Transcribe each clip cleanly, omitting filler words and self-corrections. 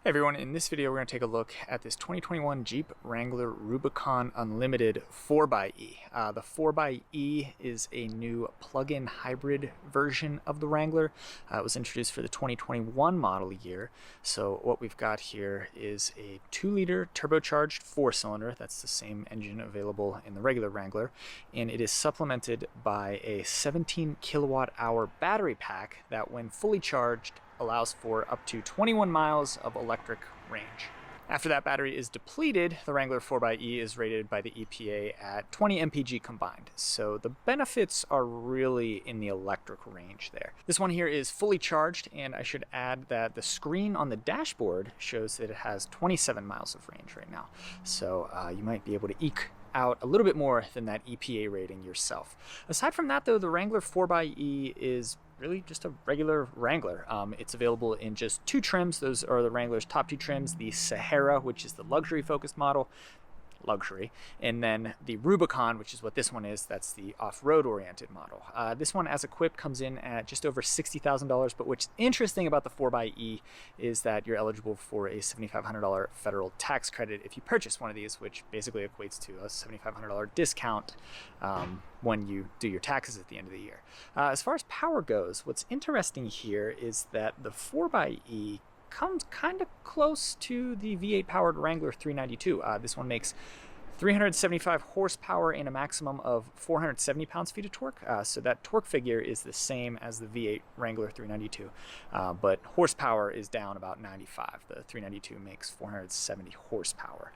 Hey everyone, in this video we're going to take a look at this 2021 Jeep Wrangler Rubicon Unlimited 4xE. The 4xE is a new plug-in hybrid version of the Wrangler. It was introduced for the 2021 model year. So what we've got here is a 2-liter turbocharged 4-cylinder. That's the same engine available in the regular Wrangler. And it is supplemented by a 17 kilowatt hour battery pack that, when fully charged, allows for up to 21 miles of electric range. After that battery is depleted, the Wrangler 4xE is rated by the EPA at 20 mpg combined. So the benefits are really in the electric range there. This one here is fully charged, and I should add that the screen on the dashboard shows that it has 27 miles of range right now. So you might be able to eke out a little bit more than that EPA rating yourself. Aside from that though, the Wrangler 4xE is really just a regular Wrangler. It's available in just 2 trims. Those are the Wrangler's top 2 trims: the Sahara, which is the luxury focused model, and then the Rubicon, which is what this one is. That's the off-road oriented model. This one, as equipped, comes in at just over $60,000, but what's interesting about the 4xE is that you're eligible for a $7,500 federal tax credit if you purchase one of these, which basically equates to a $7,500 discount when you do your taxes at the end of the year. As far as power goes, what's interesting here is that the 4xE comes kind of close to the V8 powered Wrangler 392. This one makes 375 horsepower and a maximum of 470 pounds-feet of torque. So that torque figure is the same as the V8 Wrangler 392, but horsepower is down about 95. The 392 makes 470 horsepower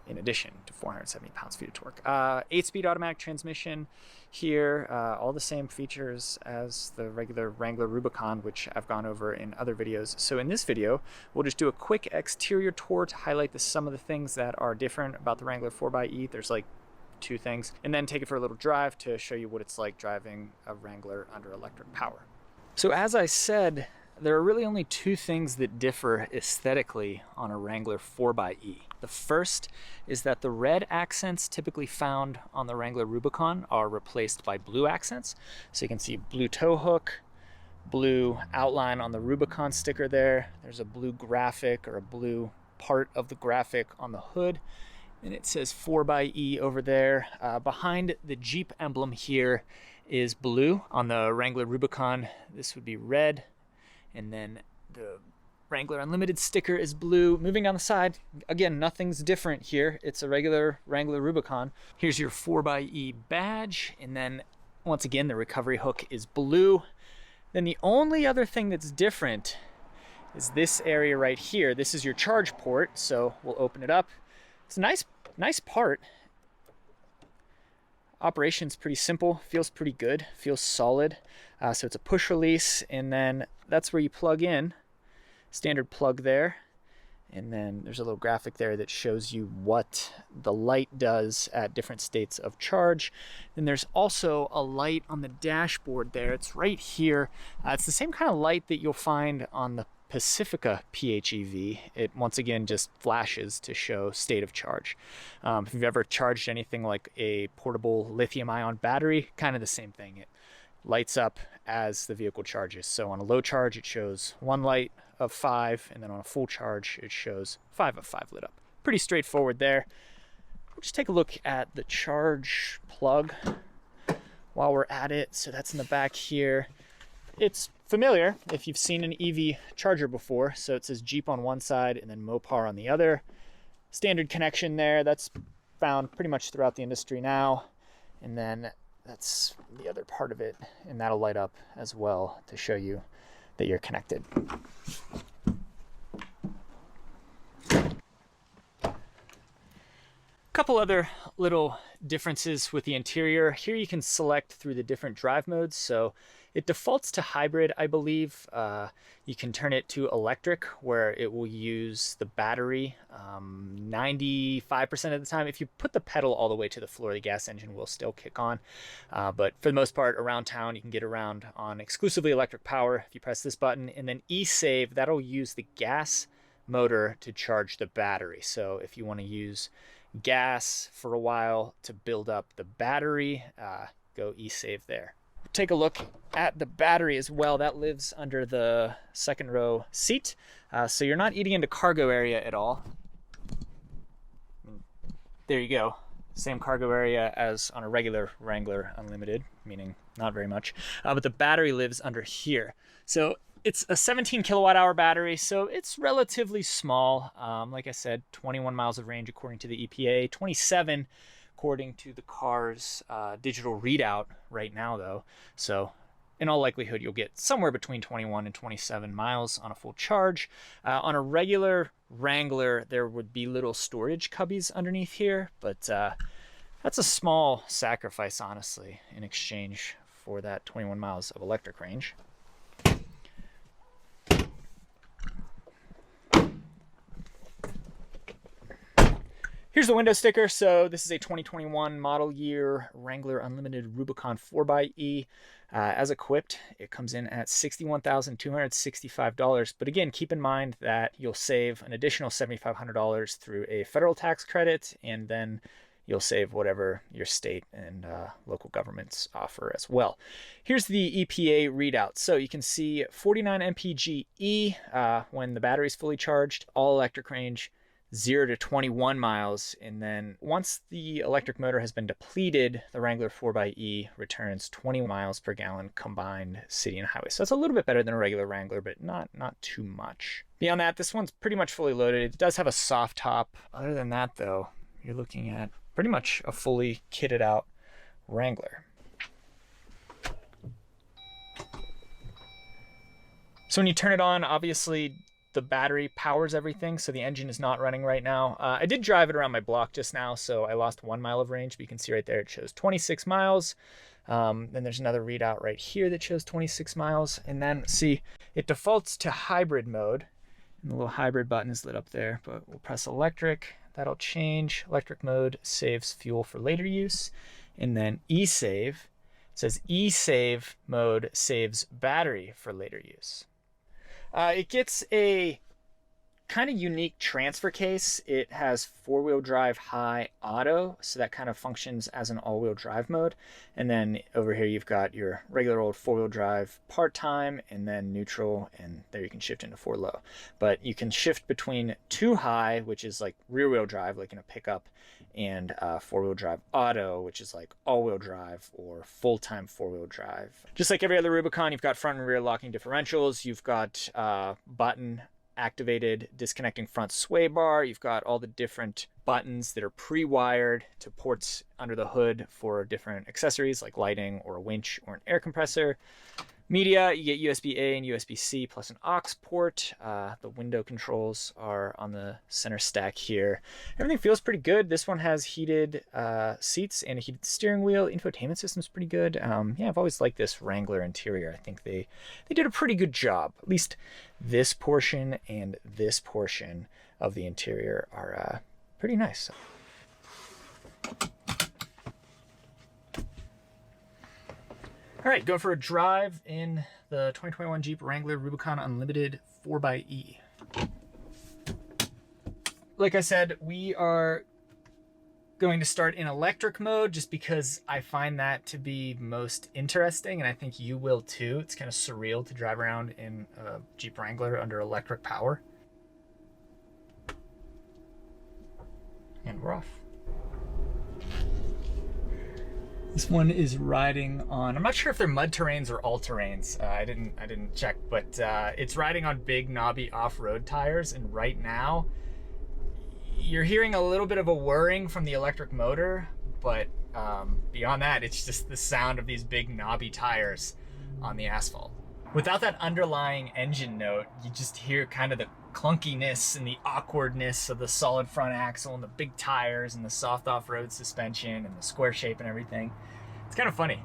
in addition to 470 pounds-feet of torque. 8-speed automatic transmission here, all the same features as the regular Wrangler Rubicon, which I've gone over in other videos. So in this video, we'll just do a quick exterior tour to highlight some of the things that are different about the Wrangler 4xE. There's like 2 things, and then take it for a little drive to show you what it's like driving a Wrangler under electric power. So as I said, there are really only 2 things that differ aesthetically on a Wrangler 4xE. The first is that the red accents typically found on the Wrangler Rubicon are replaced by blue accents. So you can see blue tow hook, blue outline on the Rubicon sticker there. There's a blue graphic, or a blue part of the graphic, on the hood. And it says 4xE over there. Behind the Jeep emblem here is blue. On the Wrangler Rubicon, this would be red. And then the Wrangler Unlimited sticker is blue. Moving down the side, again, nothing's different here. It's a regular Wrangler Rubicon. Here's your 4xE badge. And then once again, the recovery hook is blue. Then the only other thing that's different is this area right here. This is your charge port. So we'll open it up. It's a nice part. Operation's pretty simple, feels pretty good, feels solid. So it's a push release, and then that's where you plug in. Standard plug there. And then there's a little graphic there that shows you what the light does at different states of charge. Then there's also a light on the dashboard there. It's right here. It's the same kind of light that you'll find on the Pacifica PHEV. It once again just flashes to show state of charge. If you've ever charged anything like a portable lithium-ion battery, kind of the same thing. It lights up as the vehicle charges. So on a low charge, it shows 1 light of 5, and then on a full charge, it shows 5 of 5 lit up. Pretty straightforward there. We'll just take a look at the charge plug while we're at it. So that's in the back here. It's familiar if you've seen an EV charger before. So it says Jeep on one side and then Mopar on the other. Standard connection there. That's found pretty much throughout the industry now. And then that's the other part of it, and that'll light up as well to show you that you're connected. Couple other little differences with the interior. Here you can select through the different drive modes. So it defaults to hybrid, I believe. You can turn it to electric, where it will use the battery 95% of the time. If you put the pedal all the way to the floor, the gas engine will still kick on. But for the most part, around town, you can get around on exclusively electric power if you press this button. And then e-save, that'll use the gas motor to charge the battery. So if you want to use gas for a while to build up the battery, go e-save there. Take a look at the battery as well. That lives under the second row seat. So you're not eating into cargo area at all. There you go. Same cargo area as on a regular Wrangler Unlimited, meaning not very much. But the battery lives under here. So it's a 17 kilowatt hour battery, so it's relatively small. Like I said, 21 miles of range according to the EPA, 27 according to the car's digital readout right now though. So in all likelihood, you'll get somewhere between 21 and 27 miles on a full charge. On a regular Wrangler, there would be little storage cubbies underneath here, but that's a small sacrifice, honestly, in exchange for that 21 miles of electric range. Here's the window sticker. So this is a 2021 model year Wrangler Unlimited Rubicon 4xE. As equipped, it comes in at $61,265. But again, keep in mind that you'll save an additional $7,500 through a federal tax credit, and then you'll save whatever your state and local governments offer as well. Here's the EPA readout. So you can see 49 mpge when the battery's fully charged, all electric range, 0 to 21 miles, and then once the electric motor has been depleted, the Wrangler 4xE returns 20 miles per gallon combined city and highway. So it's a little bit better than a regular Wrangler, but not too much. Beyond that, this one's pretty much fully loaded. It does have a soft top. Other than that, though, you're looking at pretty much a fully kitted out Wrangler. So when you turn it on, obviously the battery powers everything, so the engine is not running right now. I did drive it around my block just now, so I lost 1 mile of range, but you can see right there it shows 26 miles. Then there's another readout right here that shows 26 miles. And then see, it defaults to hybrid mode, and the little hybrid button is lit up there, but we'll press electric. That'll change. Electric mode saves fuel for later use. And then e-save, it says e-save mode saves battery for later use. It gets a kind of unique transfer case. It has four-wheel drive high auto, so that kind of functions as an all-wheel drive mode. And then over here you've got your regular old four-wheel drive part-time, and then neutral, and there you can shift into 4 low. But you can shift between 2 high, which is like rear-wheel drive, like in a pickup, and four-wheel drive auto, which is like all-wheel drive or full-time four-wheel drive. Just like every other Rubicon, you've got front and rear locking differentials. You've got button activated disconnecting front sway bar. You've got all the different buttons that are pre-wired to ports under the hood for different accessories like lighting or a winch or an air compressor. Media, you get USB-A and USB-C plus an aux port. The window controls are on the center stack here. Everything feels pretty good. This one has heated seats and a heated steering wheel. Infotainment system's pretty good. Yeah, I've always liked this Wrangler interior. I think they did a pretty good job. At least this portion and this portion of the interior are pretty nice. All right, going for a drive in the 2021 Jeep Wrangler Rubicon Unlimited 4xE. Like I said, we are going to start in electric mode just because I find that to be most interesting, and I think you will too. It's kind of surreal to drive around in a Jeep Wrangler under electric power. And we're off. This one is riding on, I'm not sure if they're mud terrains or all terrains. I didn't check, but it's riding on big knobby off-road tires, and right now you're hearing a little bit of a whirring from the electric motor, but beyond that, it's just the sound of these big knobby tires on the asphalt. Without that underlying engine note, you just hear kind of the clunkiness and the awkwardness of the solid front axle and the big tires and the soft off-road suspension and the square shape and everything. It's kind of funny.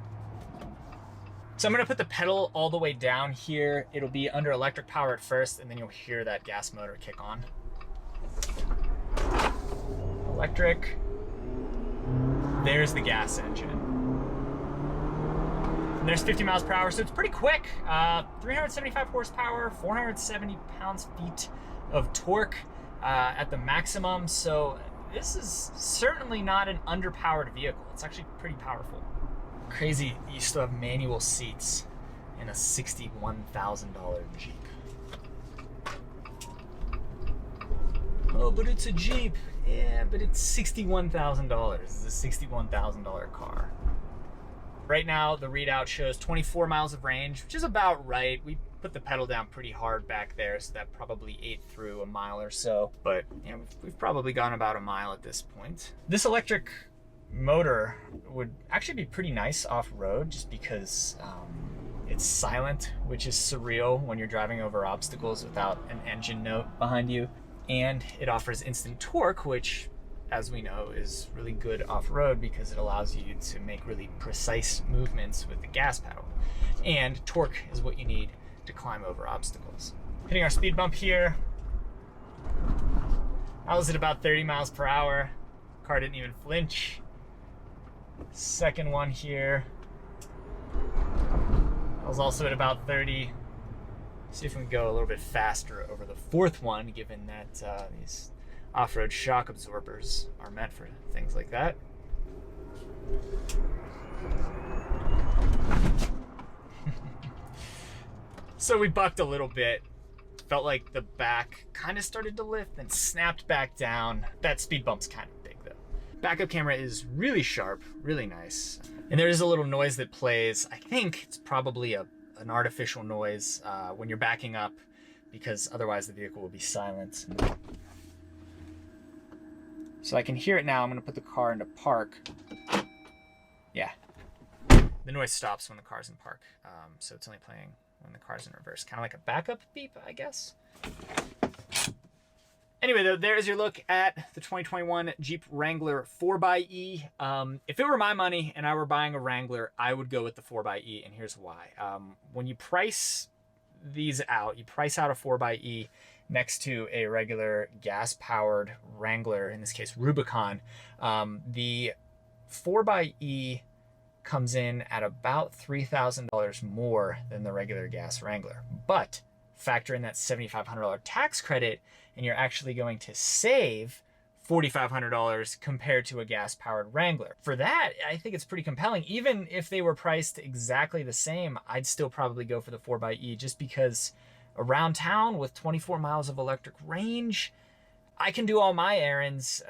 So I'm gonna put the pedal all the way down here. It'll be under electric power at first, and then you'll hear that gas motor kick on. Electric. There's the gas engine. And there's 50 miles per hour, so it's pretty quick. 375 horsepower, 470 pounds-feet of torque at the maximum. So this is certainly not an underpowered vehicle. It's actually pretty powerful. Crazy, you still have manual seats in a $61,000 Jeep. Oh, but it's a Jeep. Yeah, but it's $61,000. It's a $61,000 car. Right now, the readout shows 24 miles of range, which is about right. We put the pedal down pretty hard back there, so that probably ate through a mile or so. But yeah, we've probably gone about a mile at this point. This electric motor would actually be pretty nice off-road, just because it's silent, which is surreal when you're driving over obstacles without an engine note behind you. And it offers instant torque, which, as we know, is really good off-road because it allows you to make really precise movements with the gas pedal. And torque is what you need to climb over obstacles. Hitting our speed bump here. I was at about 30 miles per hour. Car didn't even flinch. Second one here. I was also at about 30. See if we can go a little bit faster over the fourth one, given that these off-road shock absorbers are meant for things like that. So we bucked a little bit. Felt like the back kind of started to lift, then snapped back down. That speed bump's kind of big though. Backup camera is really sharp, really nice. And there is a little noise that plays. I think it's probably an artificial noise when you're backing up, because otherwise the vehicle will be silent. So I can hear it now. I'm gonna put the car into park. Yeah, the noise stops when the car's in park. So it's only playing when the car's in reverse. Kind of like a backup beep, I guess. Anyway, though, there's your look at the 2021 Jeep Wrangler 4xE. If it were my money and I were buying a Wrangler, I would go with the 4xE, and here's why. When you price these out, you price out a 4xE next to a regular gas-powered Wrangler, in this case Rubicon. The 4xE comes in at about $3,000 more than the regular gas Wrangler. But factor in that $7,500 tax credit, and you're actually going to save $4,500 compared to a gas-powered Wrangler. For that, I think it's pretty compelling. Even if they were priced exactly the same, I'd still probably go for the 4xE, just because around town with 24 miles of electric range, I can do all my errands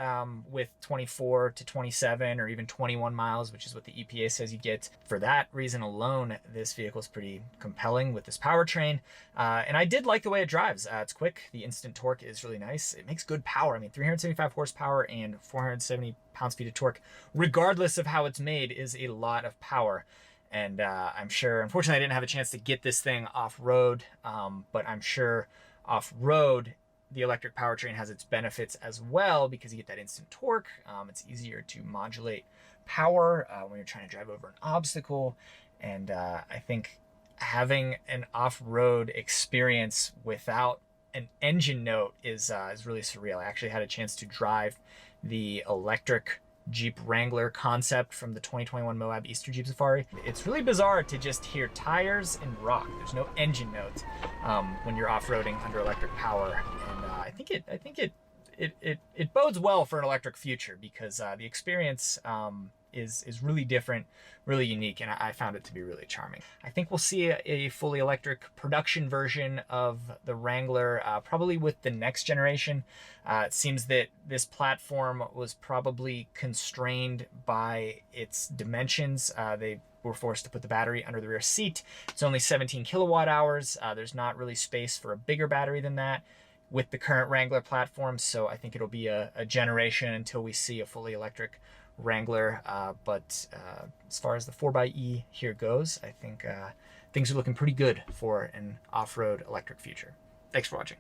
with 24 to 27 or even 21 miles, which is what the EPA says you get. For that reason alone, this vehicle is pretty compelling with this powertrain. And I did like the way it drives. It's quick. The instant torque is really nice. It makes good power. I mean, 375 horsepower and 470 pounds-feet of torque, regardless of how it's made, is a lot of power. And I'm sure, unfortunately, I didn't have a chance to get this thing off-road, but I'm sure off-road, the electric powertrain has its benefits as well, because you get that instant torque. It's easier to modulate power when you're trying to drive over an obstacle. And I think having an off-road experience without an engine note is really surreal. I actually had a chance to drive the electric Jeep Wrangler concept from the 2021 Moab Easter Jeep Safari. It's really bizarre to just hear tires and rock. There's no engine note when you're off-roading under electric power, and I think it bodes well for an electric future, because the experience is really different, really unique, and I found it to be really charming. I think we'll see a fully electric production version of the Wrangler probably with the next generation. It seems that this platform was probably constrained by its dimensions. They were forced to put the battery under the rear seat. It's only 17 kilowatt hours. There's not really space for a bigger battery than that with the current Wrangler platform, so I think it'll be a generation until we see a fully electric Wrangler. But as far as the 4xE here goes, I think things are looking pretty good for an off-road electric future. Thanks for watching.